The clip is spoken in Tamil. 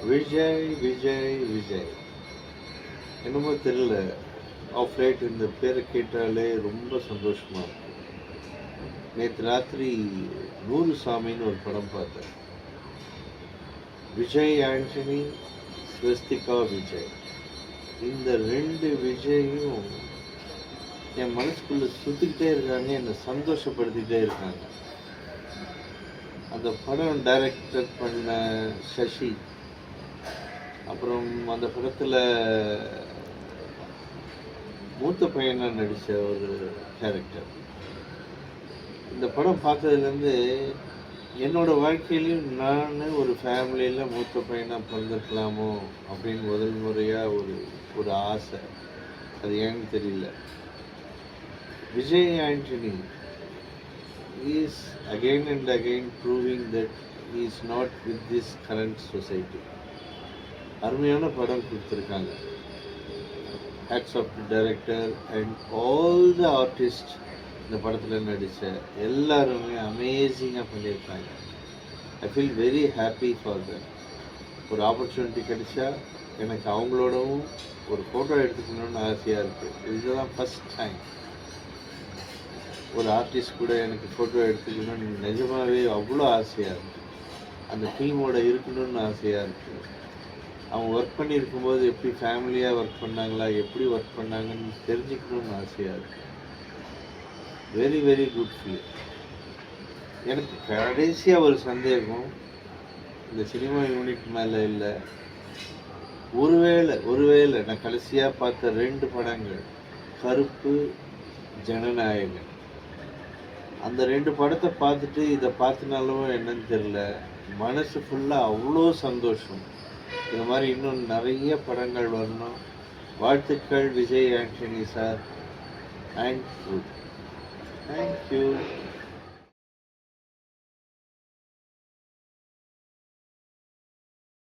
விஜய் விஜய் விஜய் என்னமோ தெரியல. ஆஃப் லைட் இந்த பேரை கேட்டாலே ரொம்ப சந்தோஷமா இருக்கு. நேற்று ராத்திரி நூறு சாமின்னு ஒரு படம் பார்த்தேன். விஜய் ஆண்டனி, ஸ்வஸ்திகா விஜய், இந்த ரெண்டு விஜயும் என் மனசுக்குள்ள சுத்திக்கிட்டே இருக்காங்க, என்னை சந்தோஷப்படுத்திக்கிட்டே இருக்காங்க. அந்த படம் டைரக்டர் பண்ண சசி, அப்புறம் அந்த படத்தில் மூத்த பையனா நடித்த ஒரு கேரக்டர். இந்த படம் பார்த்ததுலேருந்து என்னோட வாழ்க்கையிலையும் நான் ஒரு ஃபேமிலியில் மூத்த பையனாக பிறந்திருக்கலாமோ அப்படின்னு முதல் முறையாக ஒரு ஒரு ஆசை. அது ஏன்னு தெரியல. Vijay Antony is again and again proving that he is not with this current society. அருமையான படம் கொடுத்துருக்காங்க. Hats off the director and all the artist. இந்த படத்தில் நடித்த எல்லாருமே அமேசிங்காக பண்ணியிருக்காங்க. I feel very happy for that. ஒரு ஆப்பர்ச்சுனிட்டி கிடைச்சா எனக்கு அவங்களோடவும் ஒரு ஃபோட்டோ எடுத்துக்கணும்னு ஆசையாக இருக்குது. இதுதான் ஃபஸ்ட் டைம் ஒரு ஆர்டிஸ்ட் கூட எனக்கு ஃபோட்டோ எடுத்துக்கணும்னு நிஜமாகவே அவ்வளோ ஆசையாக இருக்குது. அந்த டீமோட இருக்கணும்னு ஆசையாக இருக்குது. அவங்க ஒர்க் பண்ணியிருக்கும்போது எப்படி ஃபேமிலியாக ஒர்க் பண்ணாங்களா, எப்படி ஒர்க் பண்ணாங்கன்னு தெரிஞ்சுக்கணும்னு ஆசையாக இருக்குது. Very very good feel. எனக்கு கடைசியாக ஒரு சந்தேகம் இந்த சினிமா யூனிட் மேலே இல்லை. ஒருவேளை நான் கடைசியாக பார்த்த 2 படங்கள் கருப்பு, ஜனநாயகன், அந்த 2 படத்தை பார்த்துட்டு இதை பார்த்தினாலும் என்னன்னு தெரில, மனசு ஃபுல்லாக அவ்வளோ சந்தோஷம். இது மாதிரி இன்னும் நிறைய படங்கள் வரணும். வாழ்த்துக்கள் விஜய் ஆண்டனி சார். தேங்க்யூ.